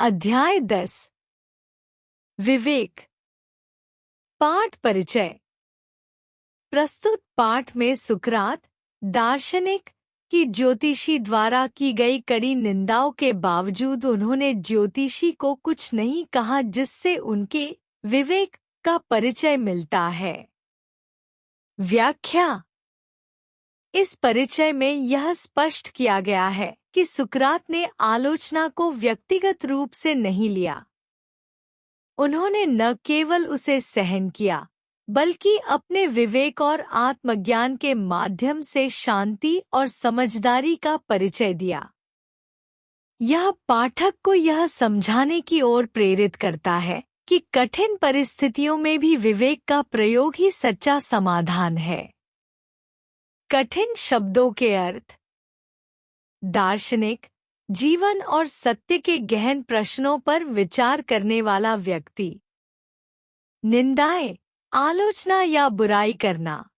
अध्याय 10 विवेक। पाठ परिचय। प्रस्तुत पाठ में सुकरात, दार्शनिक, की ज्योतिषी द्वारा की गई कड़ी निंदाओं के बावजूद उन्होंने ज्योतिषी को कुछ नहीं कहा जिससे उनके विवेक का परिचय मिलता है। व्याख्या। इस परिचय में यह स्पष्ट किया गया है कि सुकरात ने आलोचना को व्यक्तिगत रूप से नहीं लिया। उन्होंने न केवल उसे सहन किया बल्कि अपने विवेक और आत्मज्ञान के माध्यम से शांति और समझदारी का परिचय दिया। यह पाठक को यह समझाने की ओर प्रेरित करता है कि कठिन परिस्थितियों में भी विवेक का प्रयोग ही सच्चा समाधान है। कठिन शब्दों के अर्थ। दार्शनिक, जीवन और सत्य के गहन प्रश्नों पर विचार करने वाला व्यक्ति। निंदाएं, आलोचना या बुराई करना।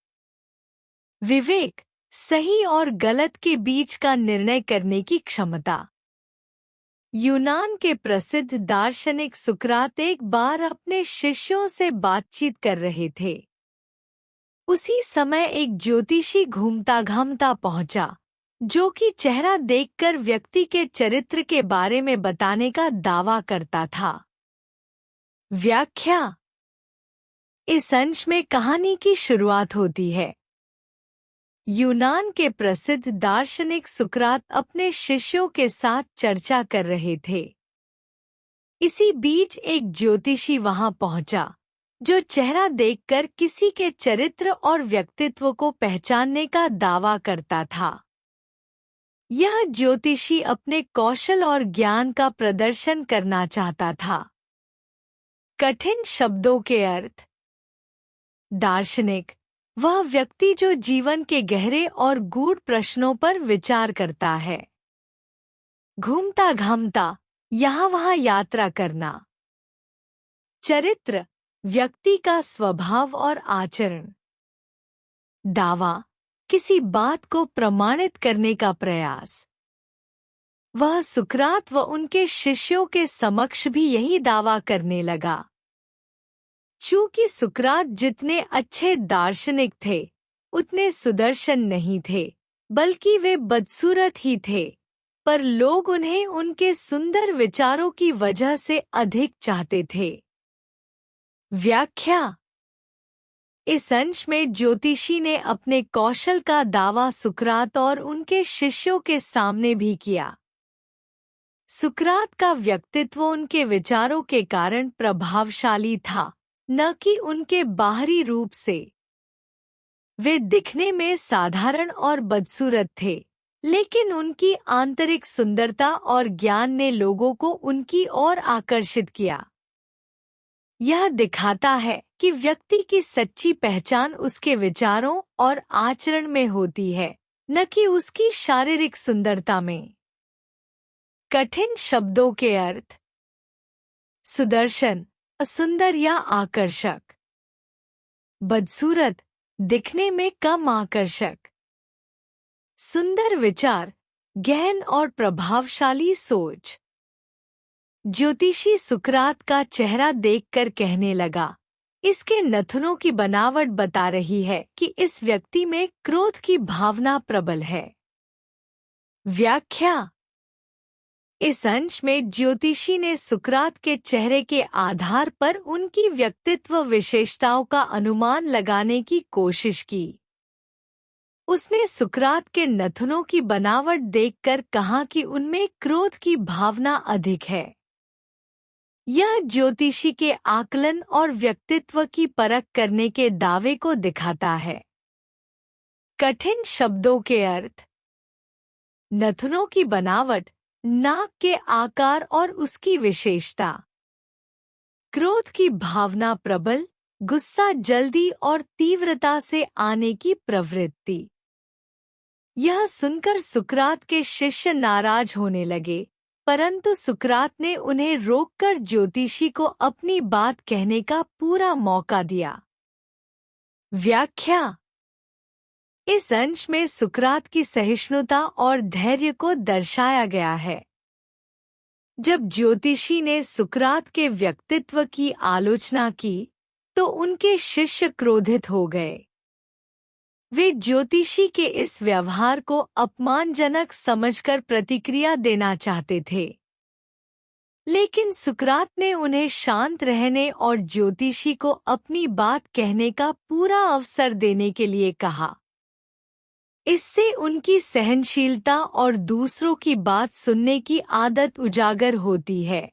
विवेक, सही और गलत के बीच का निर्णय करने की क्षमता। यूनान के प्रसिद्ध दार्शनिक सुकरात एक बार अपने शिष्यों से बातचीत कर रहे थे। उसी समय एक ज्योतिषी घूमता घामता पहुंचा, जो कि चेहरा देखकर व्यक्ति के चरित्र के बारे में बताने का दावा करता था। व्याख्या। इस अंश में कहानी की शुरुआत होती है। यूनान के प्रसिद्ध दार्शनिक सुकरात अपने शिष्यों के साथ चर्चा कर रहे थे। इसी बीच एक ज्योतिषी वहां पहुंचा, जो चेहरा देखकर किसी के चरित्र और व्यक्तित्व को पहचानने का दावा करता था। यह ज्योतिषी अपने कौशल और ज्ञान का प्रदर्शन करना चाहता था। कठिन शब्दों के अर्थ। दार्शनिक, वह व्यक्ति जो जीवन के गहरे और गूढ़ प्रश्नों पर विचार करता है। घूमता घामता, यहाँ वहाँ यात्रा करना। चरित्र, व्यक्ति का स्वभाव और आचरण। दावा, किसी बात को प्रमाणित करने का प्रयास। वह सुकरात व उनके शिष्यों के समक्ष भी यही दावा करने लगा। चूंकि सुकरात जितने अच्छे दार्शनिक थे, उतने सुदर्शन नहीं थे, बल्कि वे बदसूरत ही थे, पर लोग उन्हें उनके सुंदर विचारों की वजह से अधिक चाहते थे। व्याख्या। इस अंश में ज्योतिषी ने अपने कौशल का दावा सुकरात और उनके शिष्यों के सामने भी किया। सुकरात का व्यक्तित्व उनके विचारों के कारण प्रभावशाली था, न कि उनके बाहरी रूप से। वे दिखने में साधारण और बदसूरत थे, लेकिन उनकी आंतरिक सुंदरता और ज्ञान ने लोगों को उनकी ओर आकर्षित किया। यह दिखाता है कि व्यक्ति की सच्ची पहचान उसके विचारों और आचरण में होती है, न कि उसकी शारीरिक सुंदरता में। कठिन शब्दों के अर्थ। सुदर्शन, सुंदर या आकर्षक। बदसूरत, दिखने में कम आकर्षक। सुंदर विचार, गहन और प्रभावशाली सोच। ज्योतिषी सुकरात का चेहरा देखकर कहने लगा, इसके नथुनों की बनावट बता रही है कि इस व्यक्ति में क्रोध की भावना प्रबल है। व्याख्या। इस अंश में ज्योतिषी ने सुकरात के चेहरे के आधार पर उनकी व्यक्तित्व विशेषताओं का अनुमान लगाने की कोशिश की। उसने सुकरात के नथुनों की बनावट देखकर कहा कि उनमें क्रोध की भावना अधिक है। यह ज्योतिषी के आकलन और व्यक्तित्व की परख करने के दावे को दिखाता है। कठिन शब्दों के अर्थ। नथुनों की बनावट, नाक के आकार और उसकी विशेषता। क्रोध की भावना प्रबल, गुस्सा जल्दी और तीव्रता से आने की प्रवृत्ति। यह सुनकर सुकरात के शिष्य नाराज होने लगे, परंतु सुकरात ने उन्हें रोककर ज्योतिषी को अपनी बात कहने का पूरा मौका दिया। व्याख्या। इस अंश में सुकरात की सहिष्णुता और धैर्य को दर्शाया गया है। जब ज्योतिषी ने सुकरात के व्यक्तित्व की आलोचना की तो उनके शिष्य क्रोधित हो गए। वे ज्योतिषी के इस व्यवहार को अपमानजनक समझकर प्रतिक्रिया देना चाहते थे, लेकिन सुकरात ने उन्हें शांत रहने और ज्योतिषी को अपनी बात कहने का पूरा अवसर देने के लिए कहा। इससे उनकी सहनशीलता और दूसरों की बात सुनने की आदत उजागर होती है।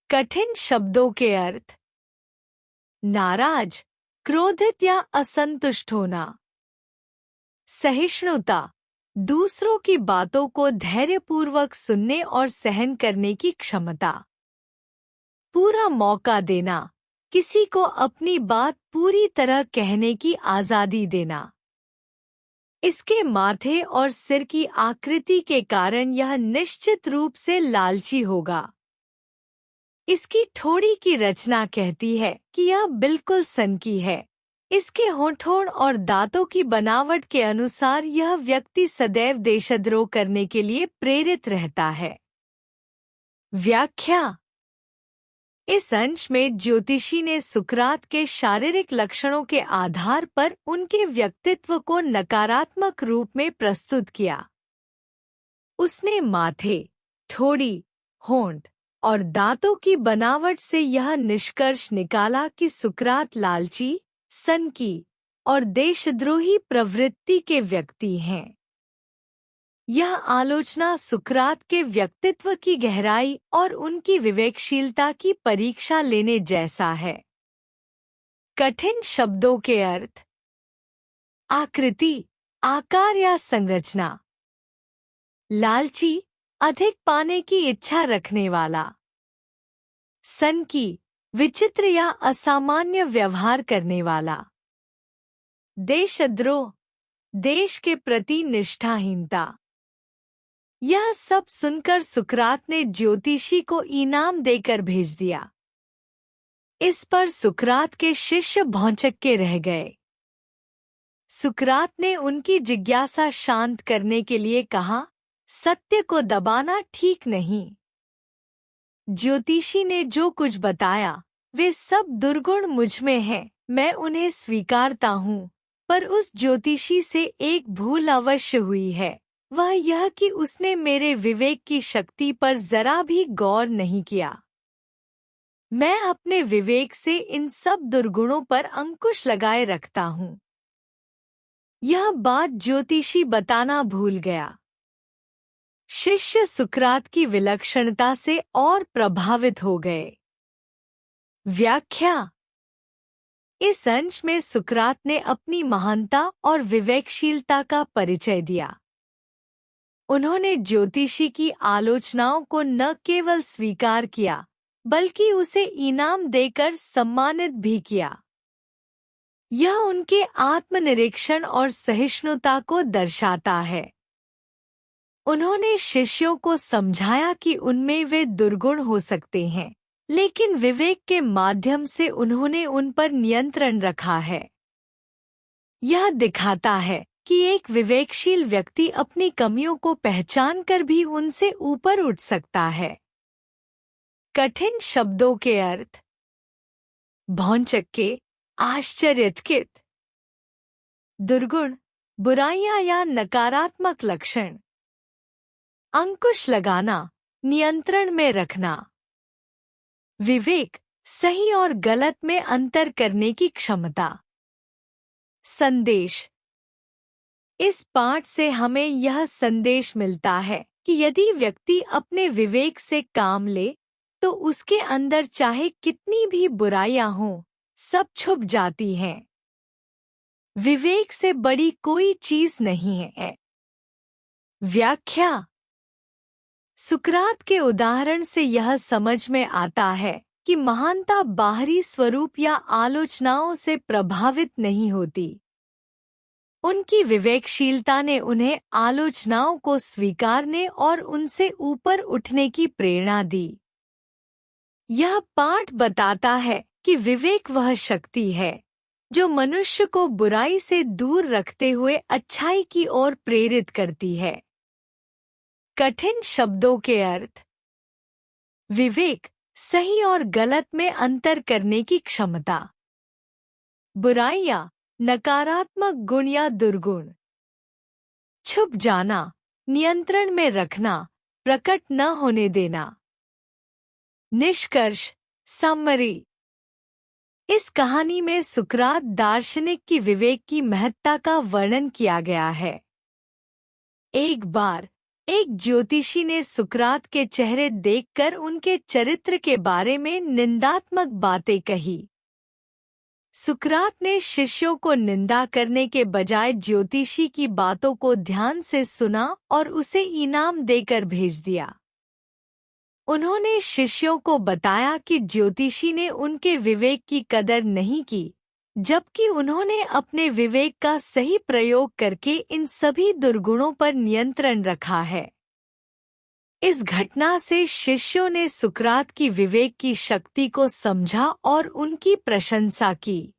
कठिन शब्दों के अर्थ: नाराज, क्रोधित या असंतुष्ट होना। सहिष्णुता, दूसरों की बातों को धैर्यपूर्वक सुनने और सहन करने की क्षमता। पूरा मौका देना, किसी को अपनी बात पूरी तरह कहने की आज़ादी देना। इसके माथे और सिर की आकृति के कारण यह निश्चित रूप से लालची होगा। इसकी ठोड़ी की रचना कहती है कि यह बिल्कुल सनकी है। इसके होठों और दांतों की बनावट के अनुसार यह व्यक्ति सदैव देशद्रोह करने के लिए प्रेरित रहता है। व्याख्या: इस अंश में ज्योतिषी ने सुकरात के शारीरिक लक्षणों के आधार पर उनके व्यक्तित्व को नकारात्मक रूप में प्रस्तुत किया। उसने माथे, ठोड़ी, होंठ और दांतों की बनावट से यह निष्कर्ष निकाला कि सुकरात लालची, सनकी और देशद्रोही प्रवृत्ति के व्यक्ति हैं। यह आलोचना सुकरात के व्यक्तित्व की गहराई और उनकी विवेकशीलता की परीक्षा लेने जैसा है। कठिन शब्दों के अर्थ: आकृति, आकार या संरचना। लालची, अधिक पाने की इच्छा रखने वाला। सनकी, विचित्र या असामान्य व्यवहार करने वाला। देशद्रोह, देश के प्रति निष्ठाहीनता। यह सब सुनकर सुकरात ने ज्योतिषी को इनाम देकर भेज दिया। इस पर सुकरात के शिष्य भौंचक्के रह गए। सुकरात ने उनकी जिज्ञासा शांत करने के लिए कहा, सत्य को दबाना ठीक नहीं। ज्योतिषी ने जो कुछ बताया वे सब दुर्गुण मुझ में हैं, मैं उन्हें स्वीकारता हूँ, पर उस ज्योतिषी से एक भूल अवश्य हुई है, वह यह कि उसने मेरे विवेक की शक्ति पर जरा भी गौर नहीं किया। मैं अपने विवेक से इन सब दुर्गुणों पर अंकुश लगाए रखता हूँ। यह बात ज्योतिषी बताना भूल गया। शिष्य सुकरात की विलक्षणता से और प्रभावित हो गए। व्याख्या: इस अंश में सुकरात ने अपनी महानता और विवेकशीलता का परिचय दिया। उन्होंने ज्योतिषी की आलोचनाओं को न केवल स्वीकार किया बल्कि उसे इनाम देकर सम्मानित भी किया। यह उनके आत्मनिरीक्षण और सहिष्णुता को दर्शाता है। उन्होंने शिष्यों को समझाया कि उनमें वे दुर्गुण हो सकते हैं, लेकिन विवेक के माध्यम से उन्होंने उन पर नियंत्रण रखा है। यह दिखाता है कि एक विवेकशील व्यक्ति अपनी कमियों को पहचानकर भी उनसे ऊपर उठ सकता है। कठिन शब्दों के अर्थ: भौंचक्के, आश्चर्यचकित। दुर्गुण, बुराइयां या नकारात्मक लक्षण। अंकुश लगाना, नियंत्रण में रखना। विवेक, सही और गलत में अंतर करने की क्षमता। संदेश: इस पाठ से हमें यह संदेश मिलता है कि यदि व्यक्ति अपने विवेक से काम ले तो उसके अंदर चाहे कितनी भी बुराइयां हों, सब छुप जाती हैं। विवेक से बड़ी कोई चीज नहीं है। व्याख्या: सुकरात के उदाहरण से यह समझ में आता है कि महानता बाहरी स्वरूप या आलोचनाओं से प्रभावित नहीं होती। उनकी विवेकशीलता ने उन्हें आलोचनाओं को स्वीकारने और उनसे ऊपर उठने की प्रेरणा दी। यह पाठ बताता है कि विवेक वह शक्ति है जो मनुष्य को बुराई से दूर रखते हुए अच्छाई की ओर प्रेरित करती है। कठिन शब्दों के अर्थ: विवेक, सही और गलत में अंतर करने की क्षमता। बुराइयां, नकारात्मक गुण या दुर्गुण। छुप जाना, नियंत्रण में रखना, प्रकट न होने देना। निष्कर्ष, समरी। इस कहानी में सुकरात दार्शनिक की विवेक की महत्ता का वर्णन किया गया है। एक बार एक ज्योतिषी ने सुकरात के चेहरे देखकर उनके चरित्र के बारे में निंदात्मक बातें कही। सुकरात ने शिष्यों को निंदा करने के बजाय ज्योतिषी की बातों को ध्यान से सुना और उसे इनाम देकर भेज दिया। उन्होंने शिष्यों को बताया कि ज्योतिषी ने उनके विवेक की कदर नहीं की, जबकि उन्होंने अपने विवेक का सही प्रयोग करके इन सभी दुर्गुणों पर नियंत्रण रखा है। इस घटना से शिष्यों ने सुकरात की विवेक की शक्ति को समझा और उनकी प्रशंसा की।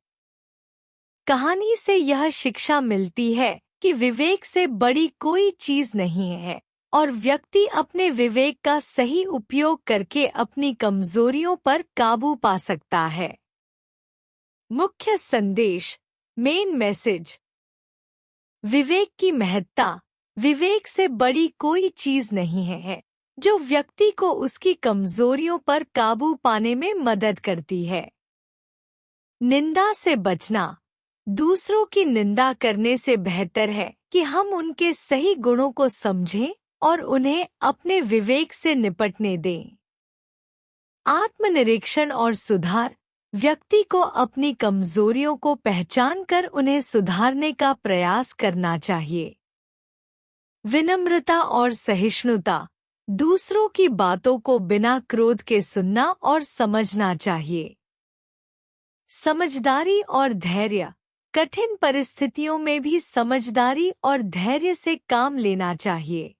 कहानी से यह शिक्षा मिलती है कि विवेक से बड़ी कोई चीज नहीं है और व्यक्ति अपने विवेक का सही उपयोग करके अपनी कमजोरियों पर काबू पा सकता है। मुख्य संदेश, मेन मैसेज। विवेक की महत्ता। विवेक से बड़ी कोई चीज नहीं है जो व्यक्ति को उसकी कमजोरियों पर काबू पाने में मदद करती है। निंदा से बचना। दूसरों की निंदा करने से बेहतर है कि हम उनके सही गुणों को समझें और उन्हें अपने विवेक से निपटने दें। आत्मनिरीक्षण और सुधार। व्यक्ति को अपनी कमजोरियों को पहचानकर उन्हें सुधारने का प्रयास करना चाहिए। विनम्रता और सहिष्णुता। दूसरों की बातों को बिना क्रोध के सुनना और समझना चाहिए। समझदारी और धैर्य। कठिन परिस्थितियों में भी समझदारी और धैर्य से काम लेना चाहिए।